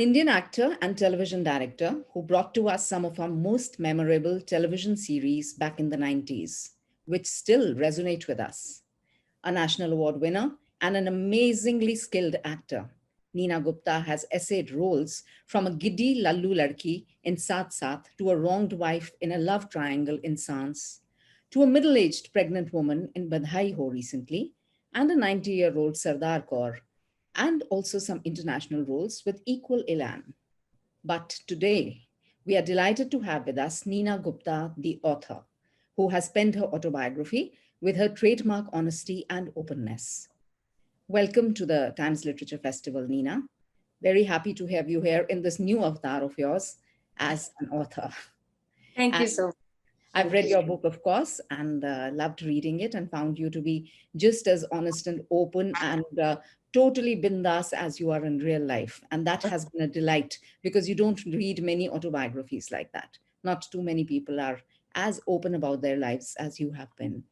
Indian actor and television director who brought to us some of our most memorable television series back in the 90s, which still resonate with us. A national award winner and an amazingly skilled actor. Neena Gupta has essayed roles from a giddy lallu ladki in Saath Saath to a wronged wife in a love triangle in Sans, to a middle-aged pregnant woman in Badhai Ho recently, and a 90-year-old Sardar Kaur, and also some international roles with equal elan. But today, we are delighted to have with us Neena Gupta, the author, who has penned her autobiography with her trademark honesty and openness. Welcome to the Times Literature Festival, Neena. Very happy to have you here in this new avatar of yours as an author. Thank And you so much. I've read your book, of course, and loved reading it and found you to be just as honest and open and totally bindas as you are in real life. And that has been a delight because you don't read many autobiographies like that. Not too many people are as open about their lives as you have been.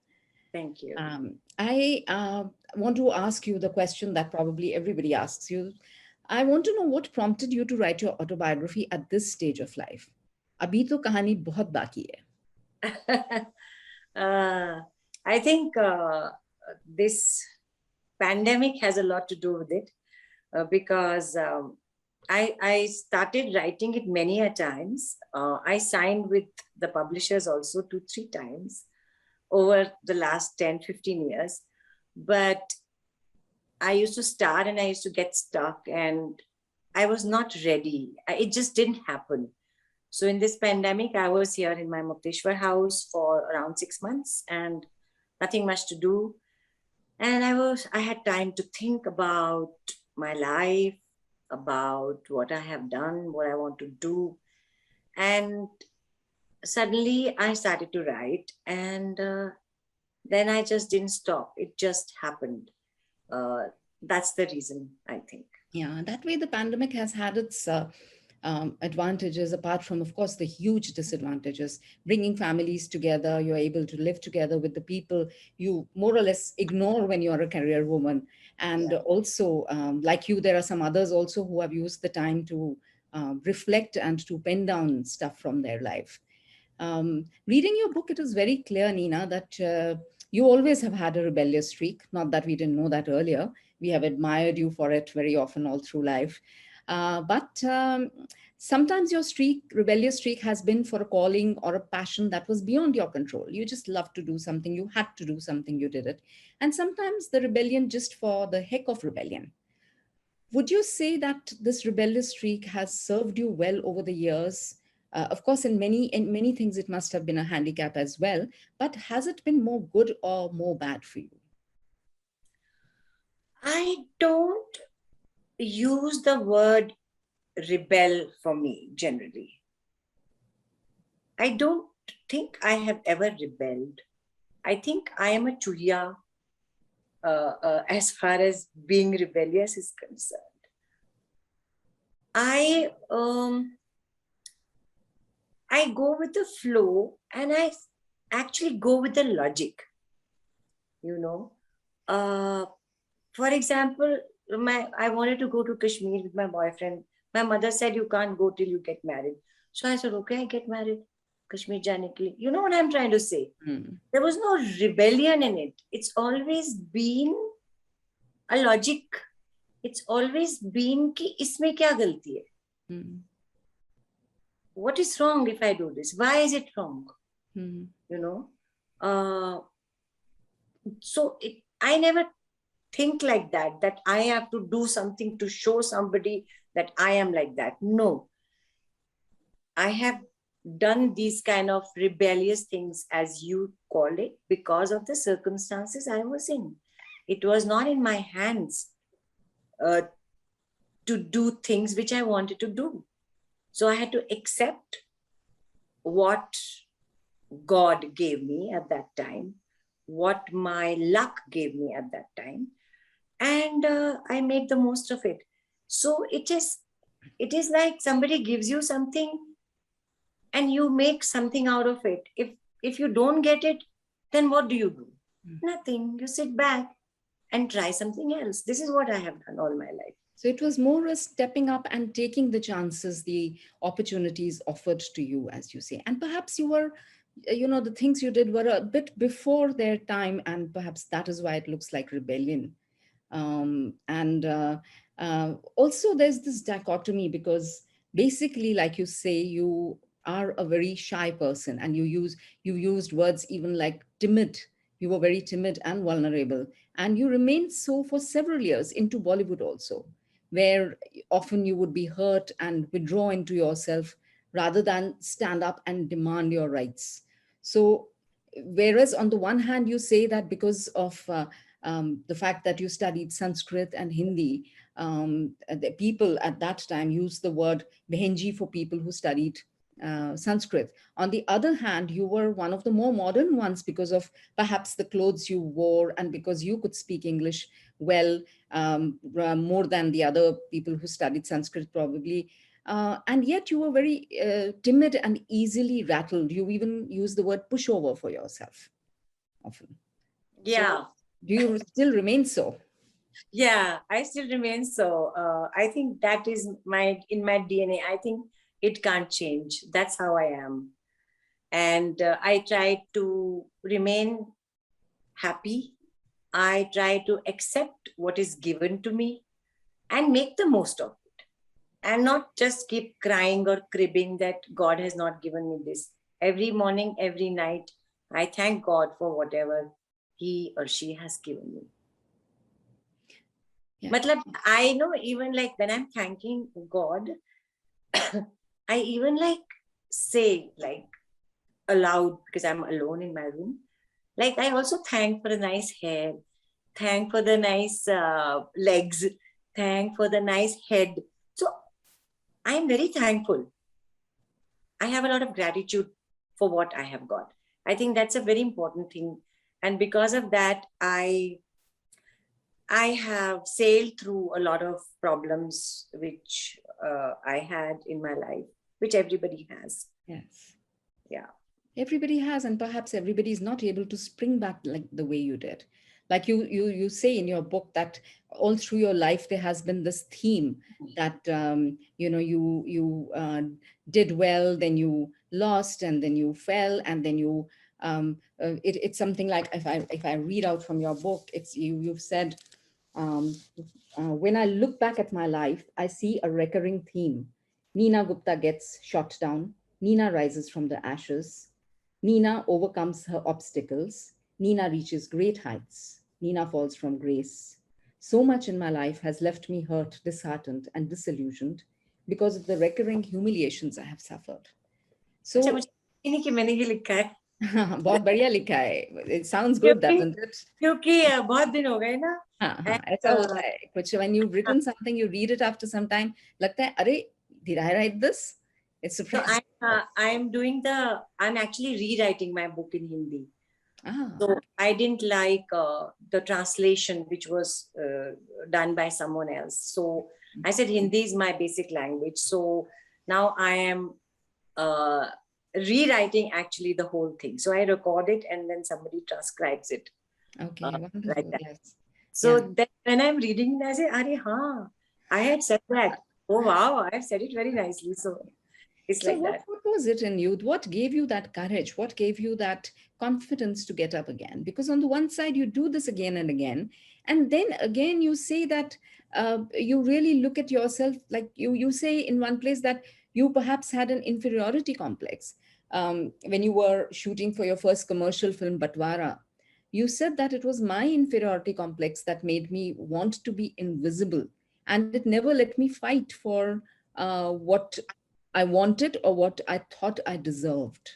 Thank you. I want to ask you the question that probably everybody asks you. I want to know what prompted you to write your autobiography at this stage of life. अभी तो कहानी बहुत बाकी है. I think this pandemic has a lot to do with it because I started writing it many a times. I signed with the publishers also 2-3 times over the last 10-15 years. But I used to start and I used to get stuck and I was not ready. It just didn't happen. So in this pandemic, I was here in my Mukteshwar house for around 6 months and nothing much to do. And I had time to think about my life, about what I have done, what I want to do. And suddenly I started to write and then I just didn't stop. It just happened. That's the reason, I think. Yeah, that way the pandemic has had its advantages, apart from, of course, the huge disadvantages. Bringing families together, you're able to live together with the people you more or less ignore when you're a career woman. And also, like you, there are some others also who have used the time to reflect and to pen down stuff from their life. Reading your book, it is very clear, Neena, that you always have had a rebellious streak. Not that we didn't know that earlier. We have admired you for it very often all through life. But sometimes your rebellious streak has been for a calling or a passion that was beyond your control. You just loved to do something, you had to do something, you did it. And sometimes the rebellion just for the heck of rebellion. Would you say that this rebellious streak has served you well over the years? Of course, in many things, it must have been a handicap as well. But has it been more good or more bad for you? I don't use the word rebel for me generally. I don't think I have ever rebelled. I think I am a chuya as far as being rebellious is concerned. I go with the flow and I actually go with the logic, you know. For example, I wanted to go to Kashmir with my boyfriend. My mother said, you can't go till you get married. So I said, okay, I get married. Kashmir jane ke liye. You know what I'm trying to say? There was no rebellion in it. It's always been a logic. It's always been ki isme kya galti hai? What is wrong if I do this? Why is it wrong? You know? I never think like that I have to do something to show somebody that I am like that. No. I have done these kind of rebellious things, as you call it, because of the circumstances I was in. It was not in my hands to do things which I wanted to do. So I had to accept what God gave me at that time, what my luck gave me at that time. And I made the most of it. So it is like somebody gives you something and you make something out of it. If you don't get it, then what do you do? Nothing. You sit back and try something else. This is what I have done all my life. So it was more a stepping up and taking the chances, the opportunities offered to you, as you say. And perhaps you were, the things you did were a bit before their time, and perhaps that is why it looks like rebellion. And also there's this dichotomy, because basically, like you say, you are a very shy person, and you used words even like timid. You were very timid and vulnerable, and you remained so for several years into Bollywood also, where often you would be hurt and withdraw into yourself rather than stand up and demand your rights. So whereas on the one hand you say that because of the fact that you studied Sanskrit and Hindi, the people at that time used the word behenji for people who studied Sanskrit. On the other hand, you were one of the more modern ones because of perhaps the clothes you wore, and because you could speak English well, more than the other people who studied Sanskrit probably. And yet you were very timid and easily rattled. You even use the word pushover for yourself often. So Yeah. do you still remain so? Yeah, I still remain so. I think that is in my DNA. I think it can't change. That's how I am. And I try to remain happy. I try to accept what is given to me and make the most of it, and not just keep crying or cribbing that God has not given me this. Every morning, every night, I thank God for whatever he or she has given me. Yeah. Matlab, I know, even like when I'm thanking God, I even like say like aloud, because I'm alone in my room. Like I also thank for the nice hair, thank for the nice legs, thank for the nice head. So I'm very thankful. I have a lot of gratitude for what I have got. I think that's a very important thing. And because of that, I have sailed through a lot of problems which I had in my life, which everybody has. Yes. Yeah. Everybody has, and perhaps everybody is not able to spring back like the way you did. Like you say in your book that all through your life there has been this theme that you did well, then you lost, and then you fell, and then it's something like, if I read out from your book, it's you've said, um, when I look back at my life, I see a recurring theme. Neena Gupta gets shot down. Neena rises from the ashes. Neena overcomes her obstacles. Neena reaches great heights. Neena falls from grace. So much in my life has left me hurt, disheartened, and disillusioned because of the recurring humiliations I have suffered. अच्छा, So, मुझे इन्हीं की मैंने ये लिखा है बहुत बढ़िया लिखा है. It sounds good, क्योंकि doesn't it? क्योंकि बहुत दिन हो गए ना. हाँ हाँ, And, ऐसा होता है कुछ. When you've written something, you read it after some time, लगता है अरे, did I write this? It's so surprising. I'm actually rewriting my book in Hindi. Ah, So I didn't like the translation, which was done by someone else. So I said Hindi is my basic language. So now I am uh, rewriting actually the whole thing. So I record it and then somebody transcribes it okay, like wonderful. that. Yes. So Yeah. then when I'm reading it, I say, Are, haan, I had said that. Oh, wow, I've said it very nicely. So it's So like what, that. what was it in you? What gave you that courage? What gave you that confidence to get up again? Because on the one side, you do this again and again. And then again, you say that you really look at yourself, like you say in one place that you perhaps had an inferiority complex. When you were shooting for your first commercial film, Batwara, you said that it was my inferiority complex that made me want to be invisible. And it never let me fight for what I wanted or what I thought I deserved.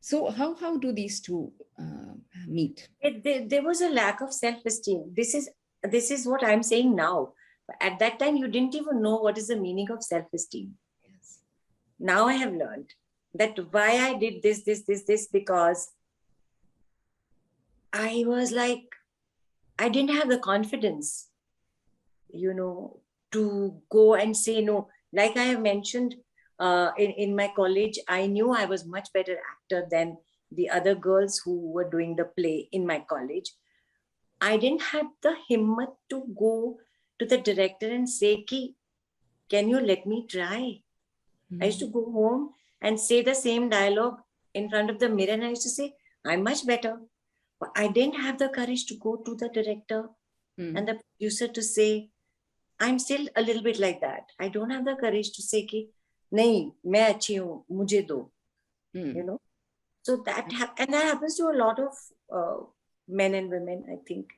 So how do these two meet? There was a lack of self-esteem. This is what I'm saying now. At that time, you didn't even know what is the meaning of self-esteem. Yes. Now I have learned that why I did this, because I was like, I didn't have the confidence, to go and say no. Like I have mentioned, in my college, I knew I was much better actor than the other girls who were doing the play in my college. I didn't have the himmat to go to the director and say, can you let me try? I used to go home and say the same dialogue in front of the mirror, and I used to say, I'm much better. But I didn't have the courage to go to the director and the producer to say, I'm still a little bit like that. I don't have the courage to say, nahi, main achhi hu, mujhe do. You know? So that and that happens to a lot of men and women, I think.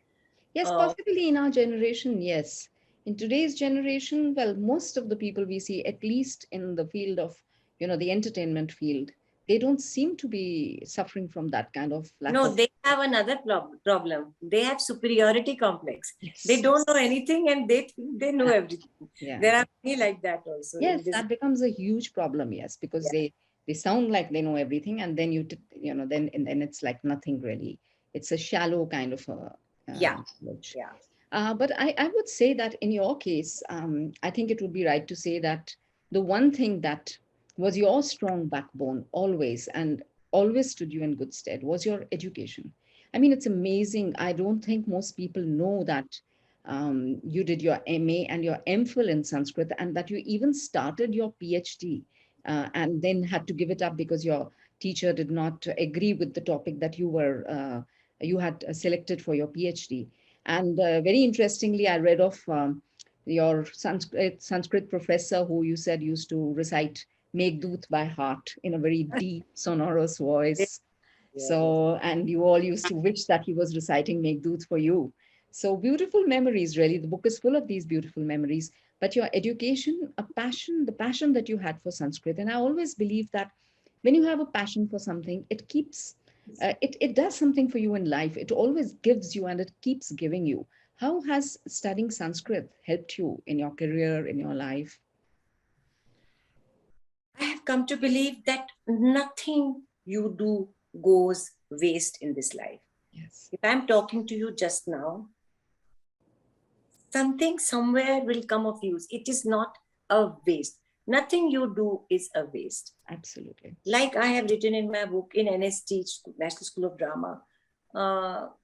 Yes, possibly in our generation, yes. In today's generation, well, most of the people we see, at least in the field of, the entertainment field, they don't seem to be suffering from that kind of lack No, of. they have another problem. They have superiority complex. Yes. They don't know anything and they think they know everything. Yeah. There are many like that also. Yes, that becomes a huge problem. Yes, because they sound like they know everything, and then then it's like nothing really. It's a shallow kind of a knowledge. But I would say that in your case, I think it would be right to say that the one thing that was your strong backbone always and always stood you in good stead was your education. I mean, it's amazing. I don't think most people know that you did your MA and your MPhil in Sanskrit, and that you even started your PhD and then had to give it up because your teacher did not agree with the topic that you had selected for your PhD. And very interestingly, I read of your Sanskrit professor who you said used to recite Meghdut by heart in a very deep, sonorous voice. So, and you all used to wish that he was reciting Meghdut for you. So beautiful memories, really. The book is full of these beautiful memories. But your education, a passion, the passion that you had for Sanskrit. And I always believe that when you have a passion for something, it keeps, it does something for you in life. It always gives you and it keeps giving you. How has studying Sanskrit helped you in your career, in your life? I have come to believe that nothing you do goes waste in this life. Yes. If I'm talking to you just now, something somewhere will come of use. It is not a waste. Nothing you do is a waste. Absolutely. Like I have written in my book in NST, National School of Drama,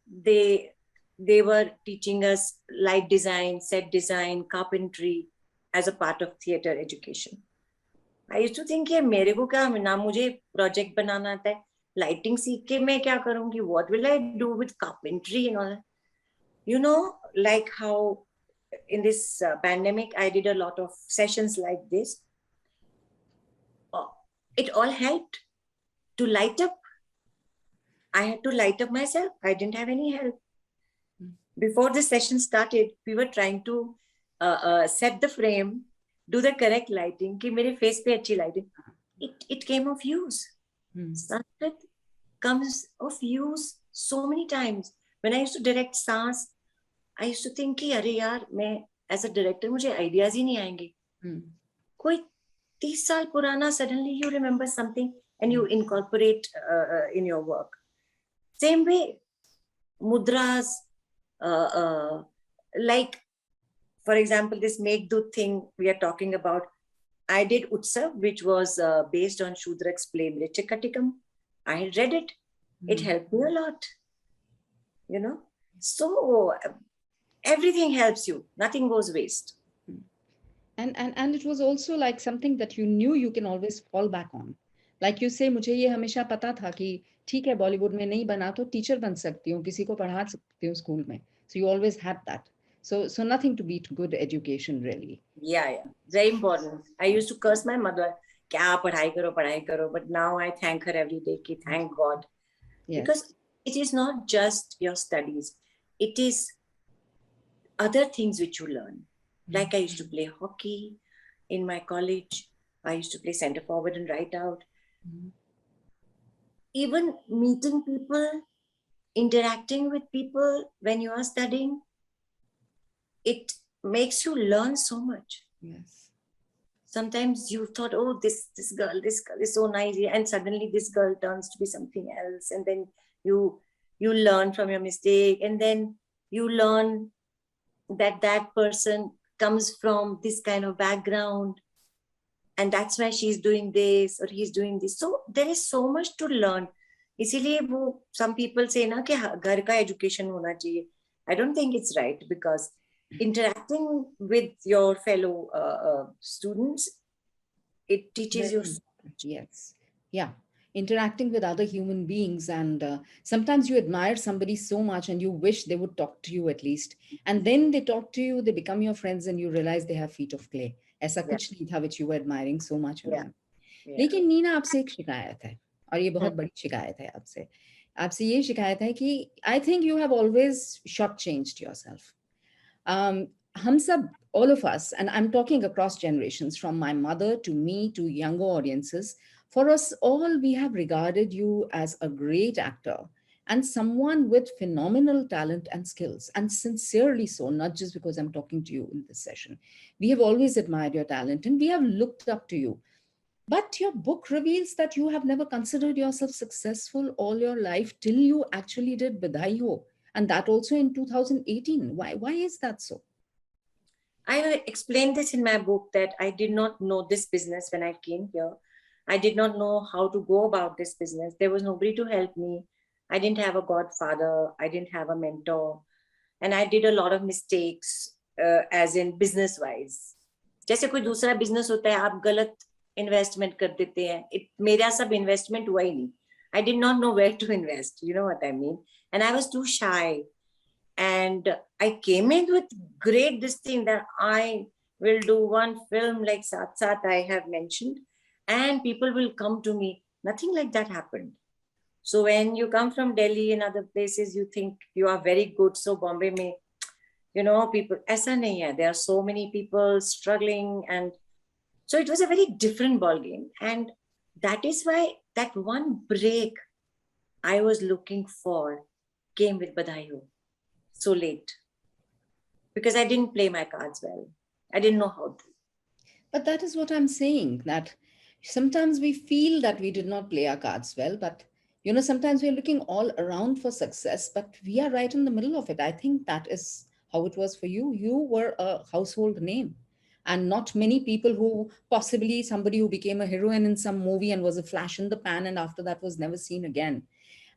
they were teaching us light design, set design, carpentry as a part of theater education. I used to think कि मेरे को क्या ना मुझे project बनाना आता है lighting सीख के मैं क्या करूंगी what will I do with carpentry and all that? You know, like how in this pandemic I did a lot of sessions like this. It all helped to light up. I had to light up myself. I didn't have any help. Before the session started, we were trying to set the frame, do the correct lighting, कि मेरे face पे अच्छी lighting. It came of use. Sanskrit comes of use so many times. When I used to direct Saas, I used to think कि अरे यार मैं as a director मुझे ideas ही नहीं आएंगे. कोई 30 साल पुराना suddenly you remember something and you incorporate in your work. Same way, mudras, like for example, this Meghdut thing we are talking about. I did Utsav, which was based on Shudrak's play Mrichakatikam. I read it. It helped me a lot. You know, so everything helps you. Nothing goes waste. And it was also like something that you knew you can always fall back on. Like you say, मुझे ये हमेशा पता था कि ठीक है बॉलीवुड में नहीं बना तो टीचर बन सकती हूँ किसी को पढ़ा सकती हूँ स्कूल में. So you always had that. So nothing to beat good education really. Yeah, very important. I used to curse my mother, क्या पढ़ाई करो, but now I thank her every day. कि thank God, because it is not just your studies; it is other things which you learn. Like I used to play hockey in my college. I used to play center forward and right out. Even meeting people, interacting with people when you are studying, it makes you learn so much. Yes. Sometimes you thought, oh, this girl is so nice, and suddenly this girl turns to be something else, and then you learn from your mistake, and then you learn that person comes from this kind of background, and that's why she's doing this or he's doing this. So there is so much to learn. इसीलिए वो some people say ना कि घर का education होना चाहिए. I don't think it's right, because interacting with your fellow students, it teaches Very you so important. much. Yes. Yeah. Interacting with other human beings. And sometimes you admire somebody so much and you wish they would talk to you at least. And then they talk to you, they become your friends, and you realize they have feet of clay. ऐसा Yeah, कुछ नहीं था which you were admiring so much in yeah, them. yeah. लेकिन नीना, आपसे एक शिकायत है, और ये Hmm. बहुत बड़ी शिकायत है आपसे। आपसे ये शिकायत है कि I think you have always short changed yourself. um, हम सब, all of us, and I'm talking across generations, from my mother to me to younger audiences, for us all, we have regarded you as a great actor and someone with phenomenal talent and skills, and sincerely so, not just because I'm talking to you in this session. We have always admired your talent and we have looked up to you. But your book reveals that you have never considered yourself successful all your life till you actually did Bidhai Ho. And that also in 2018. Why is that so? I will explain this in my book that I did not know this business when I came here. I did not know how to go about this business. There was nobody to help me. I didn't have a godfather. I didn't have a mentor. And I did a lot of mistakes, as in business wise. जैसे कोई दूसरा business होता है, आप गलत investment कर देते हैं. मेरा सब इन्वेस्टमेंट हुआ ही नहीं. I did not know where to invest. You know what I mean? And I was too shy. And I came in with great this thing that I will do one film like Sat Sat I have mentioned, and people will come to me. Nothing like that happened. So when you come from Delhi and other places, you think you are very good. So Bombay may, people, aisa nahi hai. There are so many people struggling, and so it was a very different ball game. And that is why that one break I was looking for came with Badhayu so late, because I didn't play my cards well. I didn't know how to. But that is what I'm saying, that sometimes we feel that we did not play our cards well, but sometimes we're looking all around for success, but we are right in the middle of it. I think that is how it was for you. You were a household name. And not many people, who possibly somebody who became a heroine in some movie and was a flash in the pan and after that was never seen again.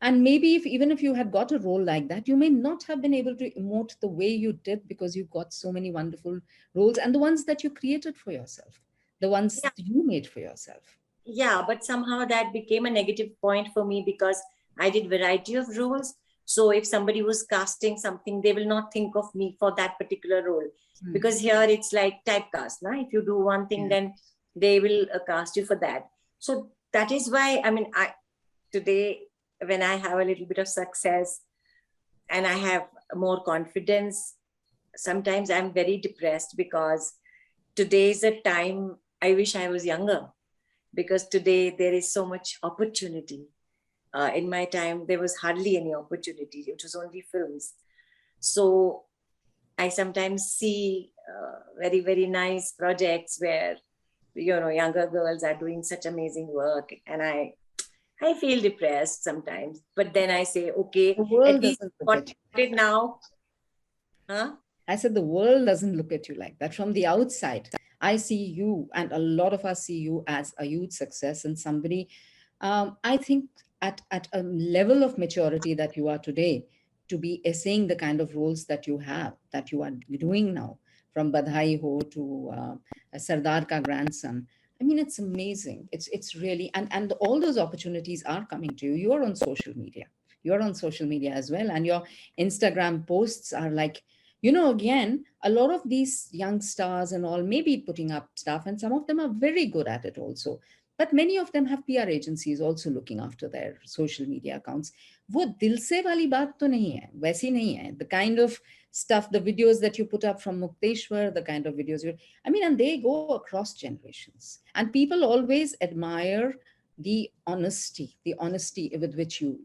And maybe if even if you had got a role like that, you may not have been able to emote the way you did because you got so many wonderful roles, and the ones that you created for yourself, the ones Yeah, you made for yourself. yeah, but somehow that became a negative point for me because I did variety of roles. So if somebody was casting something, they will not think of me for that particular role, Hmm. because here it's like typecast. Now, if you do one thing, Yeah. then they will cast you for that. So that is why I mean, I today when I have a little bit of success and I have more confidence, sometimes I'm very depressed because today is a time I wish I was younger, because today there is so much opportunity. In my time, there was hardly any opportunity. It was only films. So I sometimes see very, very nice projects where, younger girls are doing such amazing work. And I feel depressed sometimes. But then I say, The okay, at world least doesn't look got at you like it that. now. Huh? I said the world doesn't look at you like that. From the outside, I see you, and a lot of us see you as a huge success and somebody, I think, at a level of maturity that you are today, to be essaying the kind of roles that you have, that you are doing now, from Badhai Ho to Sardar Ka grandson. I mean, it's amazing. It's really, and all those opportunities are coming to you. You are on social media. You're on social media as well, and your Instagram posts are like, again, a lot of these young stars and all may be putting up stuff, and some of them are very good at it also. But many of them have PR agencies also looking after their social media accounts. वो दिल से वाली बात तो नहीं है, वैसी नहीं है. The kind of stuff, the videos that you put up from Mukteshwar, the kind of videos I mean, and they go across generations. And people always admire the honesty with which you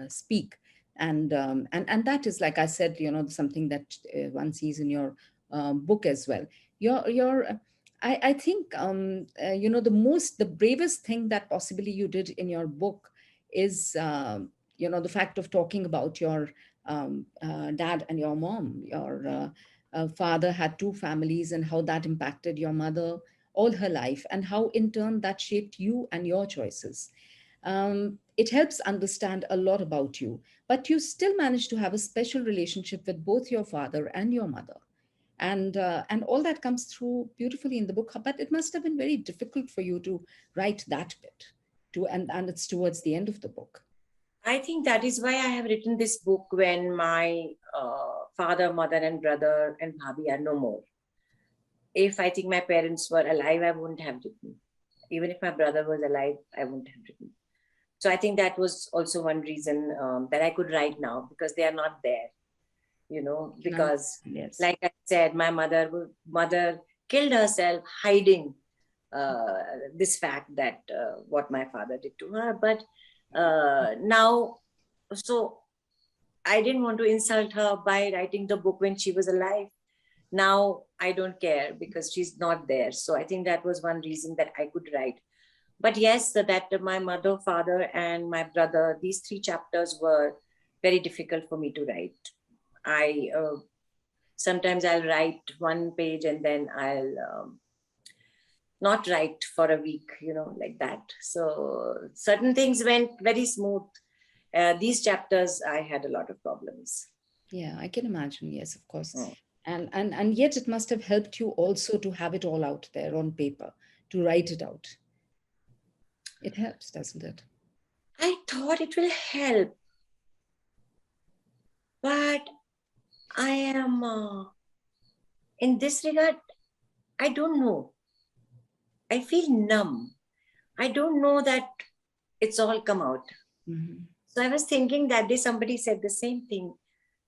speak. And that is, like I said, something that one sees in your book as well. Your I think the bravest thing that possibly you did in your book is the fact of talking about your dad and your mom. Your father had two families, and how that impacted your mother all her life, and how in turn that shaped you and your choices. It helps understand a lot about you, but you still manage to have a special relationship with both your father and your mother. and all that comes through beautifully in the book. But it must have been very difficult for you to write that bit, and it's towards the end of the book. I think that is why I have written this book when my father, mother, and brother and bhabhi are no more. If I think my parents were alive, I wouldn't have written. Even if my brother was alive, I wouldn't have written. So I think that was also one reason that I could write now, because they are not there, No. because Yes. like I said, my mother killed herself hiding this fact that what my father did to her. But now, so I didn't want to insult her by writing the book when she was alive. Now I don't care because she's not there. So I think that was one reason that I could write. But yes, that my mother, father, and my brother, these 3 chapters were very difficult for me to write. I sometimes I'll write one page and then I'll not write for a week, like that. So certain things went very smooth. These chapters, I had a lot of problems. Yeah, I can imagine. Yes, of course. Mm. And yet it must have helped you also to have it all out there on paper, to write it out. It helps, doesn't it? I thought it will help, but I am, in this regard, I don't know. I feel numb. I don't know that it's all come out. Mm-hmm. So I was thinking that day somebody said the same thing.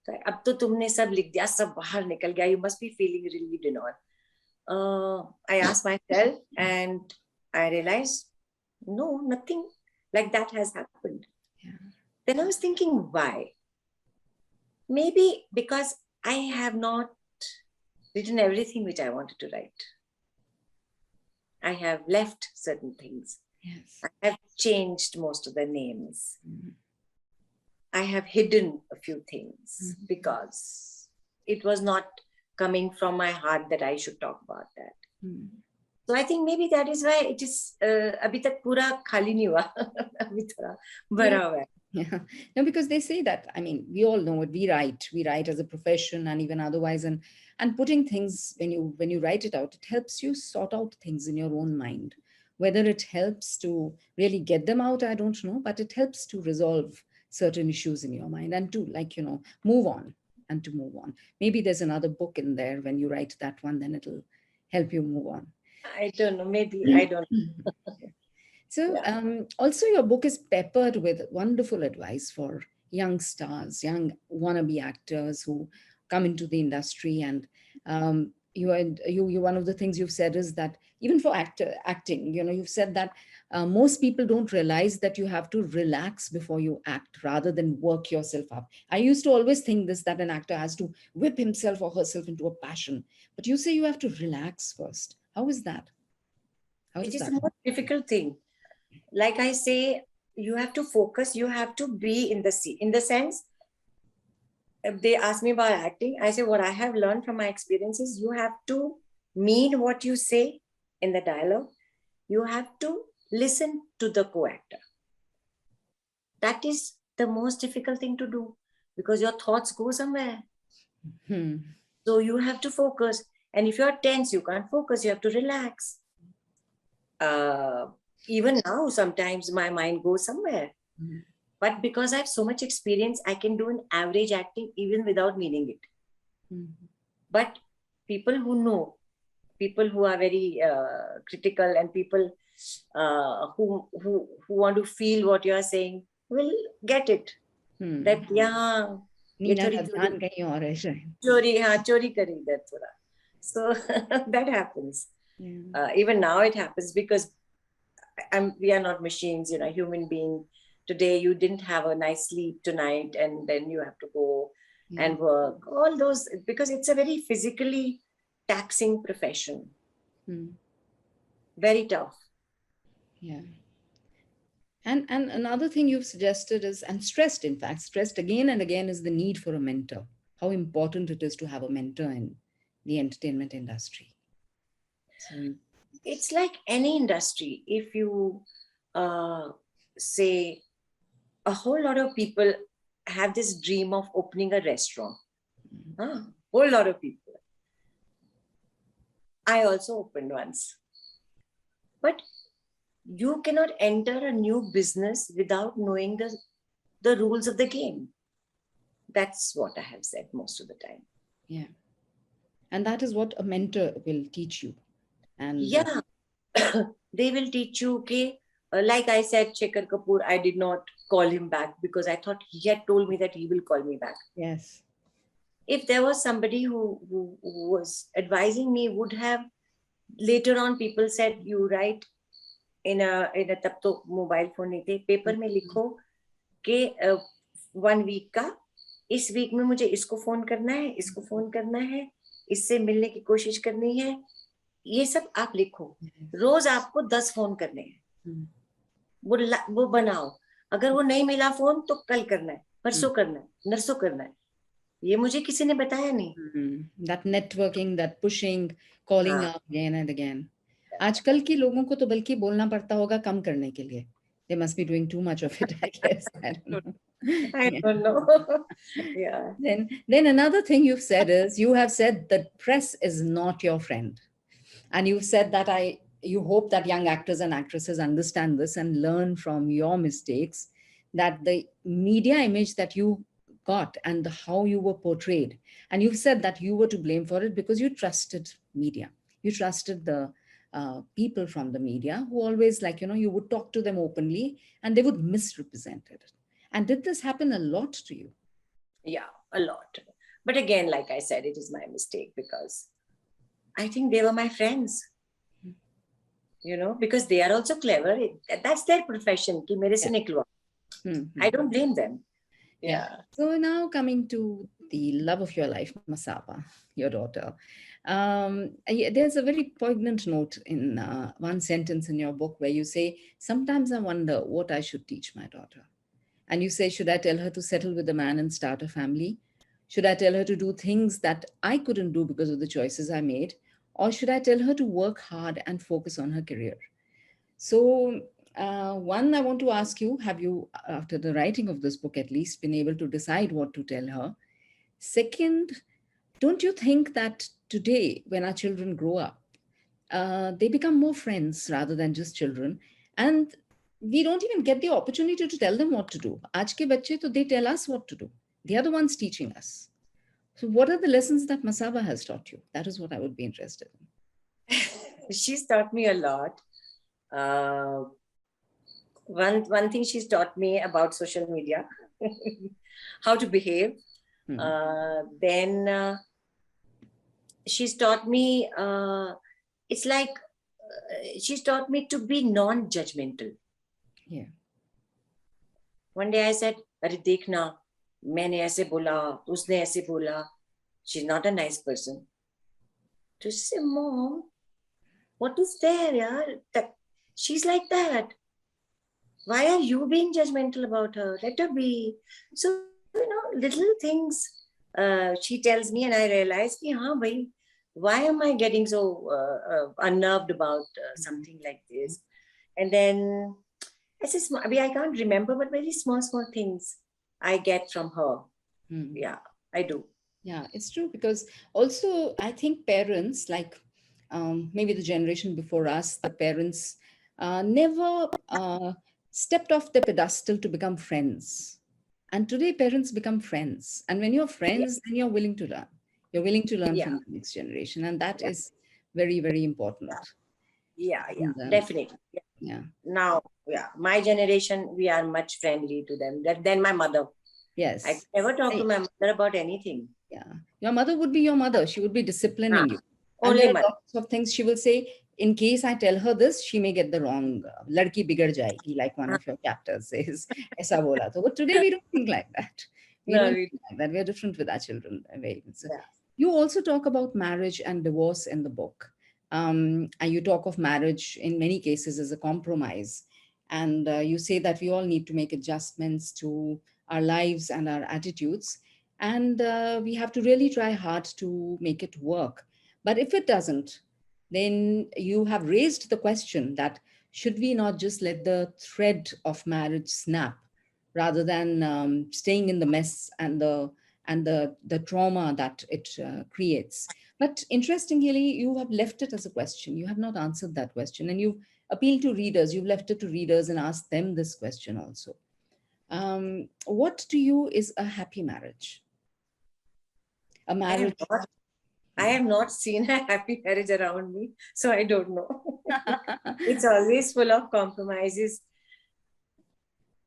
So, अब तो तुमने सब लिख दिया, सब बाहर निकल गया. You must be feeling relieved and all. I asked myself and I realized, no, nothing like that has happened. Yeah. Then I was thinking, why? Maybe because I have not written everything which I wanted to write. I have left certain things. Yes. I have changed most of the names. Mm-hmm. I have hidden a few things Mm-hmm. because it was not coming from my heart that I should talk about that. Mm-hmm. So I think maybe that is why it is abhi tak pura khali nahi hua. Abhi thoda bhara hua hai. Yeah. No, because they say that, I mean, we all know it. We write as a profession and even otherwise. And putting things, when you write it out, it helps you sort out things in your own mind. Whether it helps to really get them out, I don't know, but it helps to resolve certain issues in your mind and to, like, move on and to move on. Maybe there's another book in there. When you write that one, then it'll help you move on. I don't know. Maybe I don't know. So, Yeah. also, your book is peppered with wonderful advice for young stars, young wannabe actors who come into the industry. And one of the things you've said is that even for acting, you've said that most people don't realize that you have to relax before you act rather than work yourself up. I used to always think this, that an actor has to whip himself or herself into a passion, but you say you have to relax first. How is that? How It does is the that? most difficult thing. Like I say, you have to focus. You have to be in the scene. In the sense, if they ask me about acting, I say what I have learned from my experiences, you have to mean what you say in the dialogue. You have to listen to the co-actor. That is the most difficult thing to do because your thoughts go somewhere. Hmm. So you have to focus. And if you're tense, you can't focus. You have to relax. Even now, sometimes my mind goes somewhere. Mm-hmm. But because I have so much experience, I can do an average acting even without meaning it. Mm-hmm. But people who know, people who are very critical, and people who want to feel what you are saying will get it. Hmm. That yeah, ये नीना थोड़ी का ध्यान कहीं और है शायद. चोरी करी इधर थोड़ा. So that happens. Yeah. Even now it happens because we are not machines, human being. Today you didn't have a nice sleep tonight and then you have to go Yeah. and work. All those, because it's a very physically taxing profession. Hmm. Very tough. Yeah. And another thing you've suggested is, and stressed, in fact, stressed again and again, is the need for a mentor. How important it is to have a mentor in the entertainment industry. So, It's like any industry. If you say, a whole lot of people have this dream of opening a restaurant. Whole lot of people. I also opened once. But you cannot enter a new business without knowing the rules of the game. That's what I have said most of the time. Yeah. And that is what a mentor will teach you. And Yeah, they will teach you, okay. Like I said, Shekhar Kapoor, I did not call him back because I thought he had told me that he will call me back. yes. If there was somebody who was advising me, would have later on people said, you write in a तब तो mobile phone नहीं थे, paper में लिखो कि 1 week का, इस week में मुझे इसको फोन करना है, इसको फोन करना है, इससे मिलने की कोशिश करनी है, ये सब आप लिखो, रोज आपको 10 फोन करने हैं, वो बनाओ, अगर वो नहीं मिला फोन तो कल करना है, परसों करना है, नरसों करना है, ये मुझे किसी ने बताया नहीं. That networking, that pushing, calling हाँ. up again and again. आजकल के लोगों को तो बल्कि बोलना पड़ता होगा कम करने के लिए. They must be doing too much of it, I guess. I don't know. I Yeah. don't know. Yeah. Then another thing you've said is you have said that press is not your friend. And you've said that you hope that young actors and actresses understand this and learn from your mistakes, that the media image that you got and how you were portrayed, and you've said that you were to blame for it because you trusted media, you trusted the people from the media who always, like, you would talk to them openly and they would misrepresent it. And did this happen a lot to you? Yeah, a lot. But again, like I said, it is my mistake because I think they were my friends, because they are also clever. That's their profession. Ki mere se Yeah. niklo. I don't blame them. Yeah. So now coming to the love of your life, Masaba, your daughter. There's a very poignant note in one sentence in your book where you say, sometimes I wonder what I should teach my daughter. And you say, should I tell her to settle with a man and start a family? Should I tell her to do things that I couldn't do because of the choices I made? Or should I tell her to work hard and focus on her career? So, one, I want to ask you, have you, after the writing of this book at least, been able to decide what to tell her? Second, don't you think that today, when our children grow up, they become more friends rather than just children? And we don't even get the opportunity to tell them what to do. Aaj ke bacche, to they tell us what to do. They are the ones teaching us. So, what are the lessons that Masaba has taught you? That is what I would be interested in. She's taught me a lot. One thing she's taught me about social media, how to behave. Then she's taught me, it's like she's taught me to be non-judgmental. Yeah. One day I said, "Arey dekhna, maine aise bola, usne aise bola." She's not a nice person. To say, "Mom, what is there, yaar? She's like that. Why are you being judgmental about her? Let her be." So, little things she tells me, and I realize, why am I getting so unnerved about something like this? And then I can't remember, but very small things I get from her. Yeah, I do. Yeah, it's true, because also I think parents, like maybe the generation before us, the parents never stepped off the pedestal to become friends. And today parents become friends. And when you're friends, then you're willing to learn. You're willing to learn from the next generation. And that is very, very important. Yeah, And, definitely. Yeah. Now, my generation, we are much friendly to them than my mother. Yes. I never talk to my mother about anything. Yeah. Your mother would be your mother. She would be disciplining you. And Only there are mother. lots of things she will say, in case I tell her this, she may get the wrong, ladki bigad jayegi, like one of your chapters says. Aisa bola tha. But today we don't think like that. We don't think like that. We are different with our children. You also talk about marriage and divorce in the book. And you talk of marriage in many cases as a compromise. And you say that we all need to make adjustments to our lives and our attitudes. And we have to really try hard to make it work. But if it doesn't, then you have raised the question that should we not just let the thread of marriage snap rather than staying in the mess and and the trauma that it creates. But interestingly, you have left it as a question. You have not answered that question, and you've appealed to readers. You've left it to readers and asked them this question also. What to you is a happy marriage? A I have marriage. not, I have not seen a happy marriage around me, so I don't know. It's always full of compromises.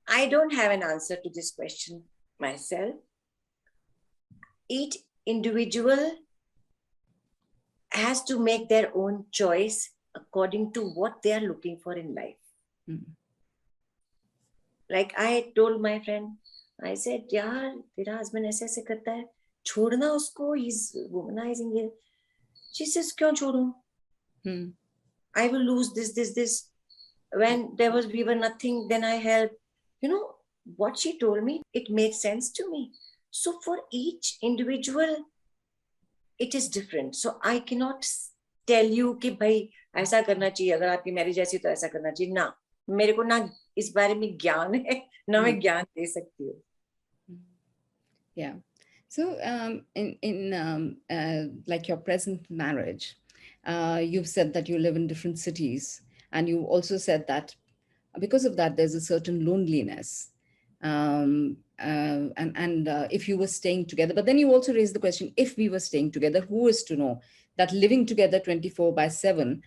I don't have an answer to this question myself. Each individual has to make their own choice according to what they are looking for in life. Like I told my friend, I said, yaar, tera husband aise aise karta hai, chhodna usko, he's womanizing it. She says, kyon chodu? I will lose this. When we were nothing, then I helped. You know, what she told me, it made sense to me. So for each individual, it is different. So I cannot tell you कि भाई ऐसा करना चाहिए, अगर आपकी marriage ऐसी तो ऐसा करना चाहिए ना. मेरे को ना इस बारे में ज्ञान है, ना मैं ज्ञान दे सकती हूँ. Yeah. So like your present marriage, you've said that you live in different cities, and you also said that because of that, there's a certain loneliness. And if you were staying together, but then you also raised the question, if we were staying together, who is to know that living together 24/7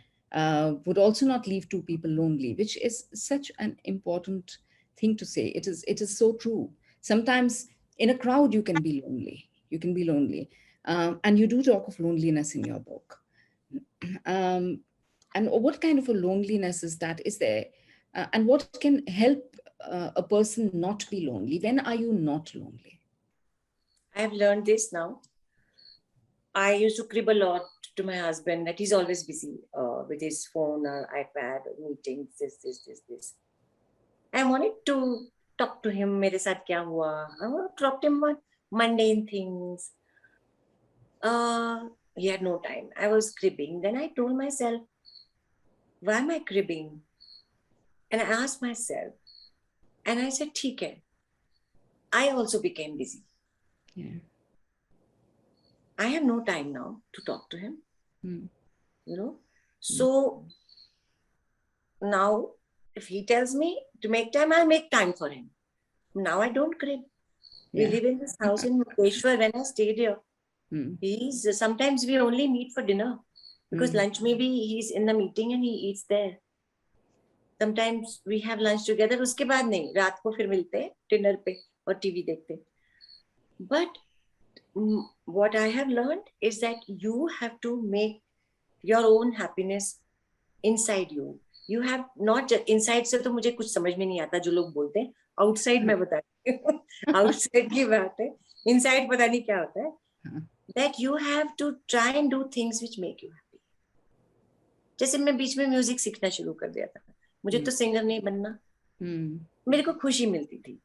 would also not leave two people lonely, which is such an important thing to say. It is so true. Sometimes in a crowd, you can be lonely. You can be lonely. And you do talk of loneliness in your book. And what kind of a loneliness is that? Is there? And what can help a person not be lonely? When are you not lonely? I have learned this now. I used to crib a lot to my husband that he's always busy with his phone or iPad or meetings, this. I wanted to talk to him, मेरे साथ क्या हुआ? I want to talk to him about mundane things. He had no time. I was cribbing. Then I told myself, why am I cribbing? And I asked myself, and I said, ठीक है. I also became busy. Yeah. I have no time now to talk to him. You know? So now, if he tells me to make time, I'll make time for him. Now I don't crib. We live in this house in Mukeshwar. When I stayed here, sometimes we only meet for dinner because lunch maybe he's in the meeting and he eats there. Sometimes we have lunch together. उसके बाद नहीं, रात को फिर मिलते हैं dinner पे और TV देखते. But what I have learned is that you have to make your own happiness inside you. You have not just inside से तो मुझे कुछ समझ में नहीं आता जो लोग बोलते हैं. Outside मैं बताती हूँ. Outside की बात है. Inside पता नहीं क्या होता है. That you have to try and do things which make you happy. जैसे मैं बीच में म्यूजिक सीखना शुरू कर दिया था. मुझे तो सिंगर नहीं बनना. मेरे को खुशी मिलती थी.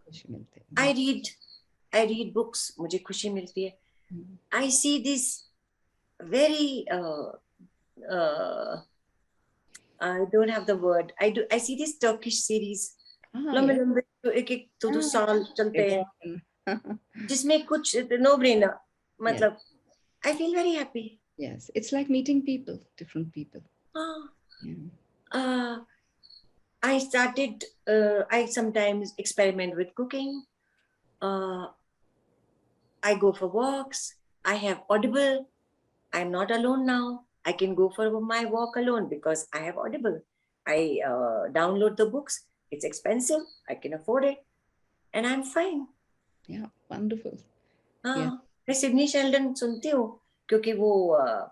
I read books. मुझे खुशी मिलती है. I see this very I don't have the word. I see this Turkish series. लंबे एक दो साल चलते हैं. जिसमें कुछ no brainer. मतलब I feel very happy. Yes, it's like meeting people, different people. I started. I sometimes experiment with cooking. I go for walks. I have Audible. I'm not alone now. I can go for my walk alone because I have Audible. I download the books. It's expensive. I can afford it. And I'm fine. Yeah, wonderful. मैं Sidney Sheldon सुनती हूँ क्योंकि वो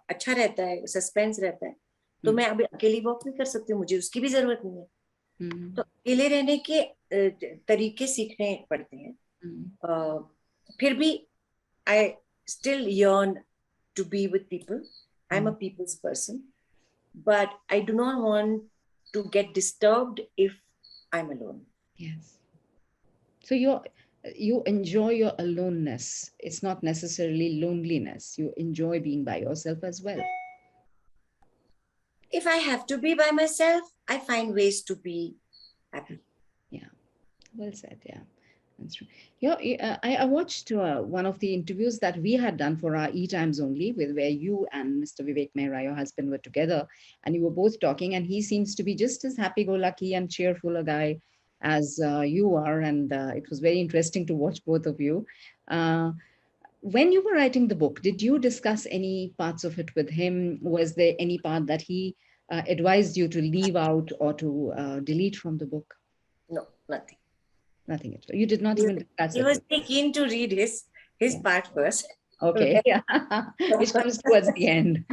अच्छा रहता है, suspense रहता है. तो मैं अभी अकेली वॉक भी कर सकती हूँ, मुझे उसकी भी जरूरत नहीं है. तो अकेले रहने के तरीके सीखने पड़ते हैं. फिर भी I still yearn to be with people. I'm a people's person, but I do not want to get disturbed if I'm alone. Yes. So you enjoy your aloneness. It's not necessarily loneliness. You enjoy being by yourself as well. If I have to be by myself, I find ways to be happy. Yeah. Well said. Yeah. That's true. Yeah, I watched one of the interviews that we had done for our E Times only, with where you and Mr. Vivek Mehra, your husband, were together, and you were both talking, and he seems to be just as happy-go-lucky and cheerful a guy as you are, and it was very interesting to watch both of you. Uh, when you were writing the book, did you discuss any parts of it with him? Was there any part that he advised you to leave out or to delete from the book? No, nothing. Nothing at all. You did not He, even discuss he it was with very keen to read his him. part first. Okay, yeah, which comes towards the end.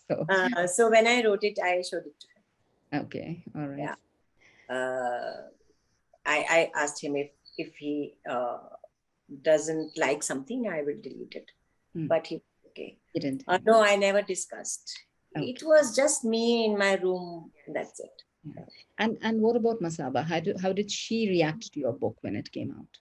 So, So when I wrote it, I showed it to him. okay, all right. Yeah. Uh, I asked him if he doesn't like something, I will delete it. Hmm. But he okay. You didn't. No, I never discussed. It Okay. was just me in my room. That's it. Yeah. And what about Masaba? How did she react to your book when it came out?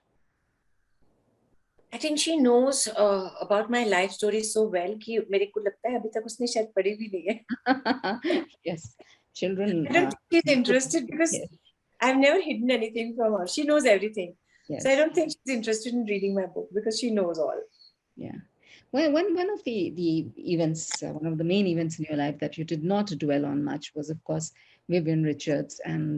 I think she knows about my life story so well कि मेरे को लगता है अभी तक उसने शायद पढ़ी भी नहीं है. Yes, children. I don't think she's interested because Yes, I've never hidden anything from her. She knows everything. So I yes, don't think she's interested in reading my book because she knows all. yeah. Well, one of the events, one of the main events in your life that you did not dwell on much was, of course, Vivian Richards and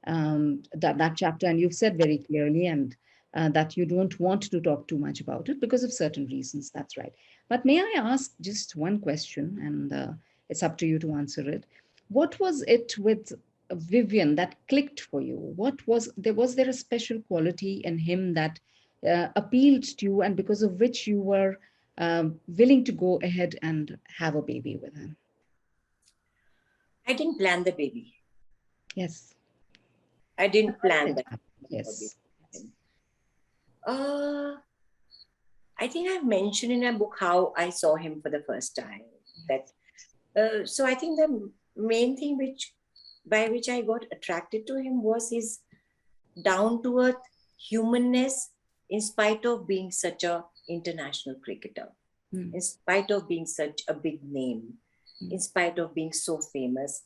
that chapter. And you've said very clearly and that you don't want to talk too much about it because of certain reasons. That's right. But may I ask just one question, and it's up to you to answer it. What was it with Vivian that clicked for you? What was there? Was there a special quality in him that appealed to you, and because of which you were willing to go ahead and have a baby with him? I didn't plan the baby. Yes. I didn't How plan did it that. happen? Yes. Yes. Uh, I think I've mentioned in my book how I saw him for the first time. That so I think the main thing which by which I got attracted to him was his down to earth humanness, in spite of being such a international cricketer, Mm, in spite of being such a big name, mm, in spite of being so famous.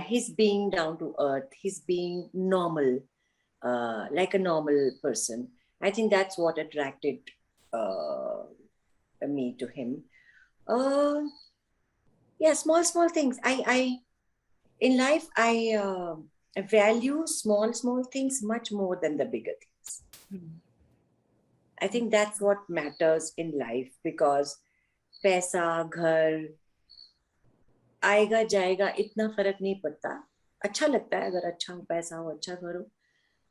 His being down to earth, his being normal, like a normal person. I think that's what attracted uh, me to him. Uh, yeah, small things. I in life I value small things much more than the bigger things. mm, I think that's what matters in life because पैसा घर आएगा जाएगा इतना फर्क नहीं पड़ता. अच्छा लगता है अगर अच्छा पैसा हो अच्छा घर हो,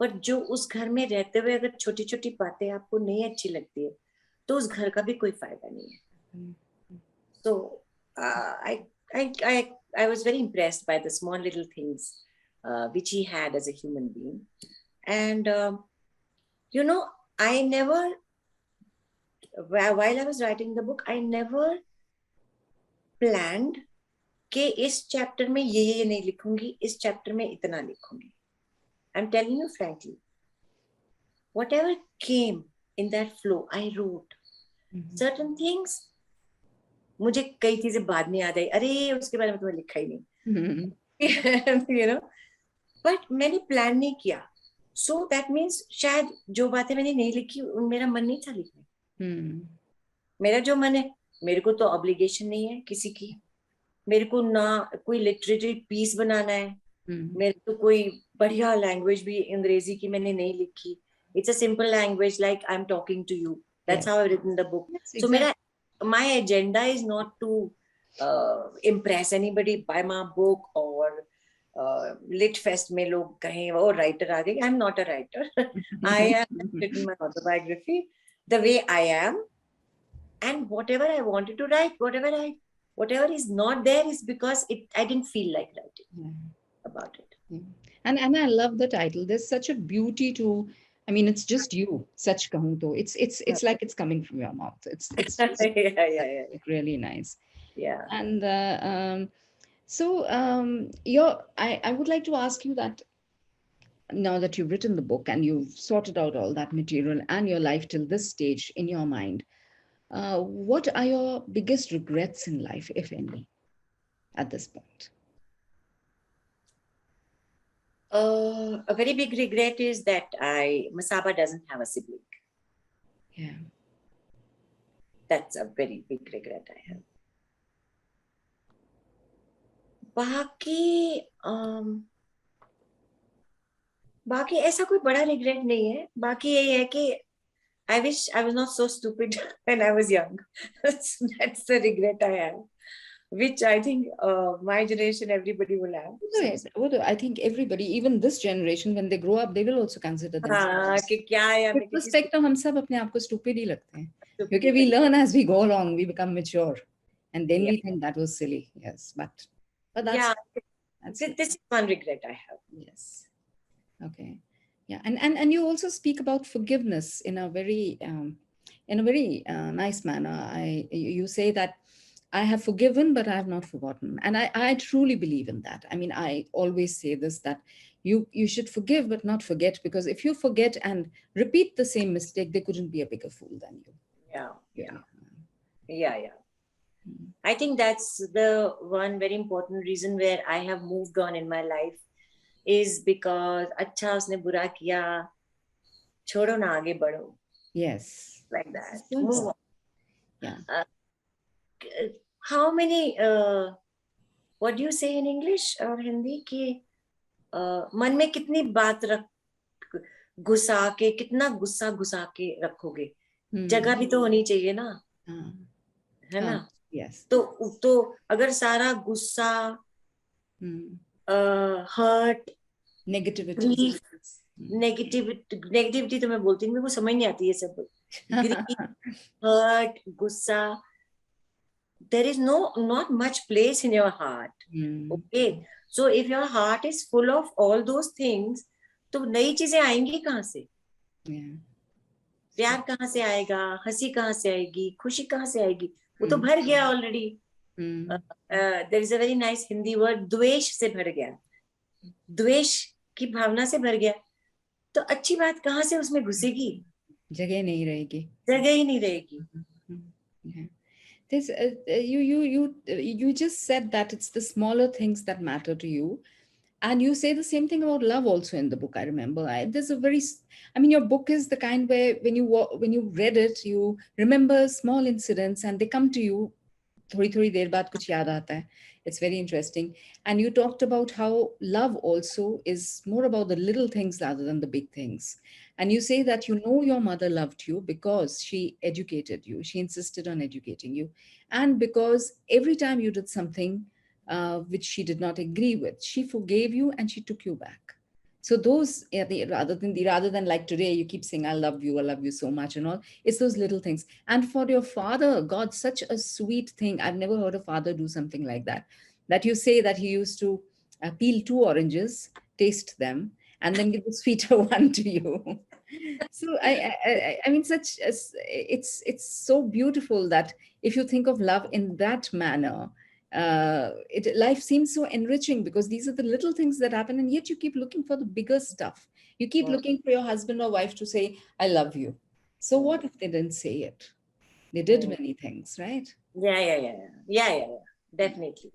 पर जो उस घर में रहते हुए अगर छोटी छोटी बातें आपको नहीं अच्छी लगती है तो उस घर का भी कोई फायदा नहीं है. mm, So I was very impressed by the small little things which he had as a human being. And, you know, I never, while I was writing the book, I never planned कि इस chapter में ये नहीं लिखूंगी, इस chapter में इतना लिखूंगी. I'm telling you frankly, whatever came in that flow, I wrote. mhm, Certain things मुझे कई चीजें बाद में याद आई, अरे उसके बारे में तो मैं लिखा ही नहीं. mhm, You know, बट मैंने प्लान नहीं किया. सो दैट मीन्स शायद जो बातें मैंने नहीं लिखी मेरा मन नहीं था लिखने. mm, मेरा जो मन है, मेरे को तो ऑब्लिगेशन नहीं है किसी की. मेरे को ना कोई लिटरेरी पीस बनाना है. mm. मेरे को कोई बढ़िया लैंग्वेज भी अंग्रेजी की मैंने नहीं लिखी. It's a simple language like I am talking to you. That's how I written the book. Yes, so exactly. मेरा my agenda is not to impress anybody by my book or lit fest में लोग कहें वो writer आ गई. I am not a writer. I have written my autobiography the way I am, and whatever I wanted to write, whatever is not there is because I didn't feel like writing Yeah, about it. yeah. And I love the title. There's such a beauty to. I mean, it's just you. Such kahun to. It's like it's coming from your mouth. It's just Yeah. like really nice. Yeah. And so I would like to ask you that now that you've written the book and you've sorted out all that material and your life till this stage in your mind, what are your biggest regrets in life, if any, at this point? A very big regret is that Masaba doesn't have a sibling. Yeah. That's a very big regret I have. बाकी बाकी ऐसा कोई बड़ा regret नहीं है. बाकी यही है कि I wish I was not so stupid when I was young. That's the regret I have, which I think my generation everybody will have. I think everybody, even this generation, when they grow up, they will also consider themselves. कि क्या है हमें किसी Perspective, हम सब अपने आप को stupid ही लगते हैं. क्योंकि we learn as we go along, we become mature, and then we think that was silly. Yes, but that's this is one regret I have. Yes. Okay. Yeah, and you also speak about forgiveness in a very nice manner. You say that I have forgiven, but I have not forgotten, and I truly believe in that. I mean, I always say this, that you should forgive but not forget, because if you forget and repeat the same mistake, there couldn't be a bigger fool than you. Yeah. I think that's the one very important reason where I have moved on in my life, is because अच्छा उसने बुरा किया, छोड़ो ना आगे बढ़ो. Yes. Like that. Move on. Yeah. How many what do you say in English or Hindi कि मन में कितनी बात घुसा के, कितना गुस्सा घुसा के रखोगे. जगह भी तो होनी चाहिए ना. है ना. Yes. तो अगर सारा गुस्सा, हर्ट, नेगेटिविटी तो मैं बोलती हूँ, मेरे को समझ नहीं आती ये सब. हर्ट, गुस्सा, there is not much place in your heart. Okay, so if your heart is full of all those things, तो नई चीजें आएंगी कहाँ से? प्यार कहाँ से आएगा? हंसी कहाँ से आएगी? खुशी कहाँ से आएगी? वो तो भर गया already. There is a very nice Hindi word, द्वेष से भर गया. द्वेष की भावना से भर गया, तो अच्छी बात कहाँ से उसमें घुसेगी? जगह नहीं रहेगी. जगह ही नहीं रहेगी. This, you just said that it's the smaller things that matter to you, and you say the same thing about love also in the book. I remember, your book is the kind where when you read it, you remember small incidents and they come to you. थोड़ी देर बाद कुछ याद आता है. It's very interesting. And you talked about how love also is more about the little things rather than the big things. And you say that your mother loved you because she educated you. She insisted on educating you. And because every time you did something which she did not agree with, she forgave you and she took you back. So those, rather than like today, you keep saying, I love you so much and all. It's those little things. And for your father, God, such a sweet thing. I've never heard a father do something like that. That you say that he used to peel 2 oranges, taste them, and then give the sweeter one to you. So I mean, it's so beautiful that if you think of love in that manner, life seems so enriching, because these are the little things that happen, and yet you keep looking for the bigger stuff. You keep looking for your husband or wife to say, I love you. So what if they didn't say it? They did many things, right? Yeah, definitely.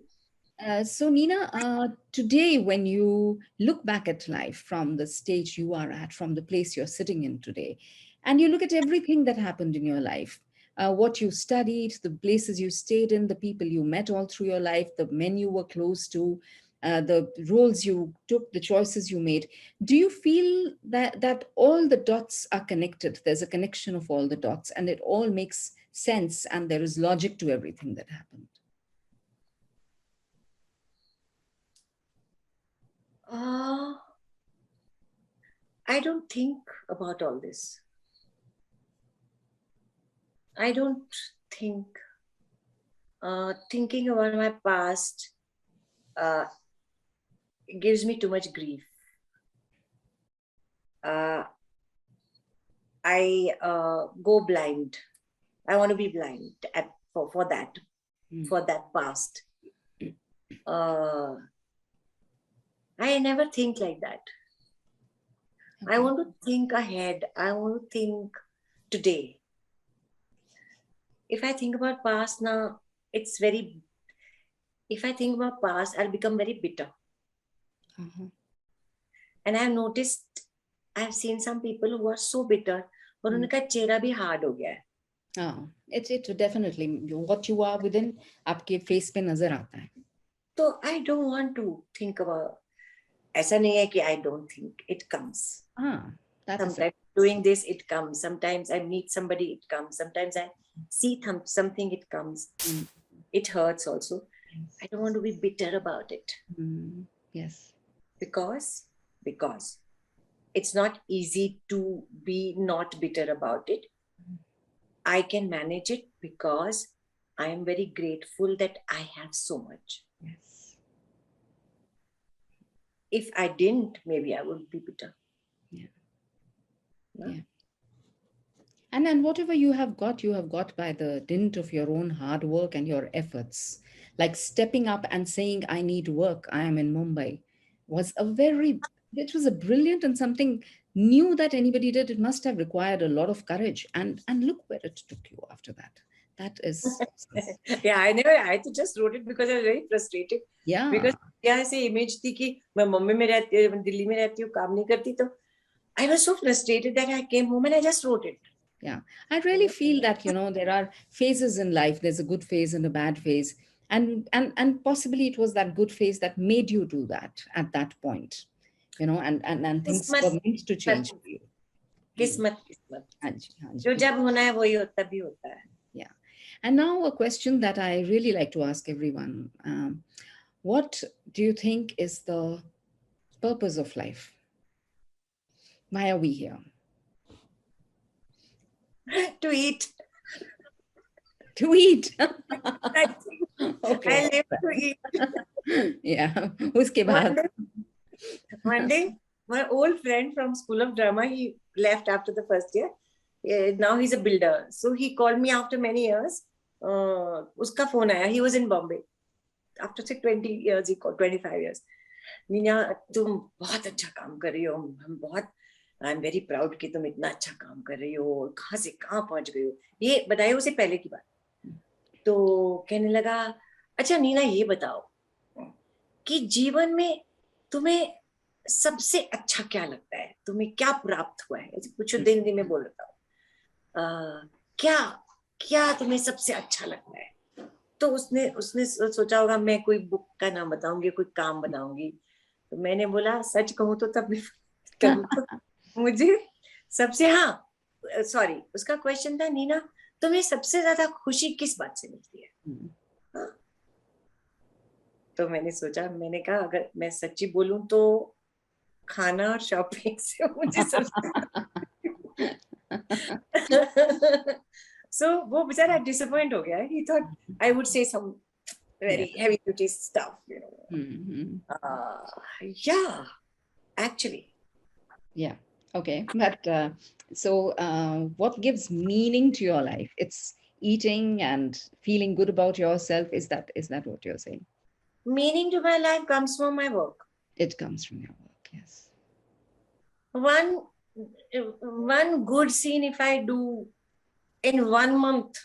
So Neena, today when you look back at life from the stage you are at, from the place you're sitting in today, and you look at everything that happened in your life, what you studied, the places you stayed in, the people you met all through your life, the men you were close to, the roles you took, the choices you made, do you feel that all the dots are connected? There's a connection of all the dots and it all makes sense and there is logic to everything that happened? I don't think about all this. I don't think. Thinking about my past gives me too much grief. I go blind. I want to be blind for that past. I never think like that. Okay. I want to think ahead. I want to think today. If I think about past now, if I think about past, I'll become very bitter. And I've noticed, I've seen some people who are so bitter, और उनका चेहरा भी hard हो गया है. It definitely what you are within आपके face पे नजर आता है. So I don't want to think about. ऐसा नहीं है कि I don't think, it comes. Sometimes doing this, it comes. Sometimes I meet somebody, it comes. Sometimes I see something, it comes. It hurts also. I don't want to be bitter about it. Yes. Because it's not easy to be not bitter about it. I can manage it because I am very grateful that I have so much. Yes. If I didn't, maybe I would be bitter. Yeah. And then whatever you have got by the dint of your own hard work and your efforts. Like stepping up and saying, I need work, I am in Mumbai, it was a brilliant and something new that anybody did. It must have required a lot of courage. And look where it took you after that. That is awesome. Yeah, I just wrote it because I was very frustrated. Yeah. Because ऐसे image थी कि मैं मुंबई में रहती हूँ, दिल्ली में रहती हूँ, काम नहीं करती, तो I was so frustrated that I came home and I just wrote it. Yeah, I really feel that, there are phases in life. There's a good phase and a bad phase. And possibly it was that good phase that made you do that at that point, and things were meant to change for you. Kismat. जो जब होना है वही तभी होता है. Yeah. And now a question that I really like to ask everyone. What do you think is the purpose of life? Why are we here? To eat. To eat. Okay. I live to eat. Yeah. Uske baad. One day, my old friend from School of Drama, he left after the first year. Now he's a builder. So he called me after many years. Uska phone aaya. He was in Bombay. After say 20 years, he called 25 years. Neena, तुम बहुत अच्छा काम कर रही हो. हम बहुत I am very proud कि तुम इतना अच्छा काम कर रही हो. कहाँ से कहाँ पहुंच गई हो. ये बताइए उसे पहले की बात. तो कहने लगा, अच्छा नीना ये बताओ कि जीवन में तुम्हें सबसे अच्छा क्या लगता है, तुम्हें क्या प्राप्त हुआ है. ऐसे कुछ दिन में बोल रहा हूँ, क्या क्या तुम्हें सबसे अच्छा लगता है. तो उसने सोचा होगा मैं कोई बुक का नाम बताऊंगी, कोई काम बनाऊंगी. तो मैंने बोला सच कहूँ तो तब भी तो मुझे सबसे, हाँ सॉरी, उसका क्वेश्चन था, नीना तुम्हें सबसे ज्यादा खुशी किस बात से मिलती है. तो मैंने सोचा, मैंने कहा अगर मैं सच्ची बोलूं तो खाना और शॉपिंग से मुझे सबसे so वो बेचारा डिसअपॉइंट हो गया. He thought I would say some very heavy duty stuff, yeah, actually. Yeah. Okay. But so what gives meaning to your life? It's eating and feeling good about yourself. Is that what you're saying? Meaning to my life comes from my work. It comes from your work, yes. One good scene if I do in 1 month,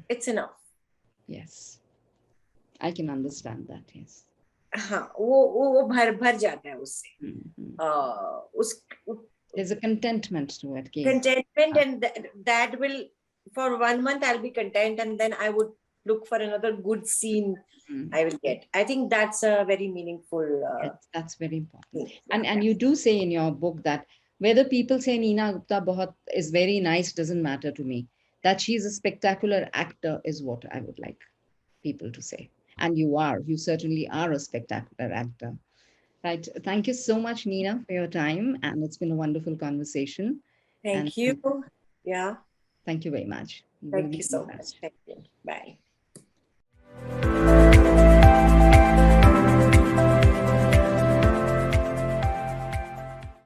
it's enough. Yes. I can understand that, yes. हाँ, वो भर जाता है उससे. There's a contentment to it. Contentment, and that will, for 1 month I'll be content, and then I would look for another good scene I will get. I think that's a very meaningful. Yes, that's very important. And you do say in your book that whether people say Neena Gupta is very nice doesn't matter to me. That she's a spectacular actor is what I would like people to say. And you certainly are a spectacular actor. Right. Thank you so much, Neena, for your time. And it's been a wonderful conversation. Thank you. Yeah. Thank you very much. Thank you so much. Thank you. Bye.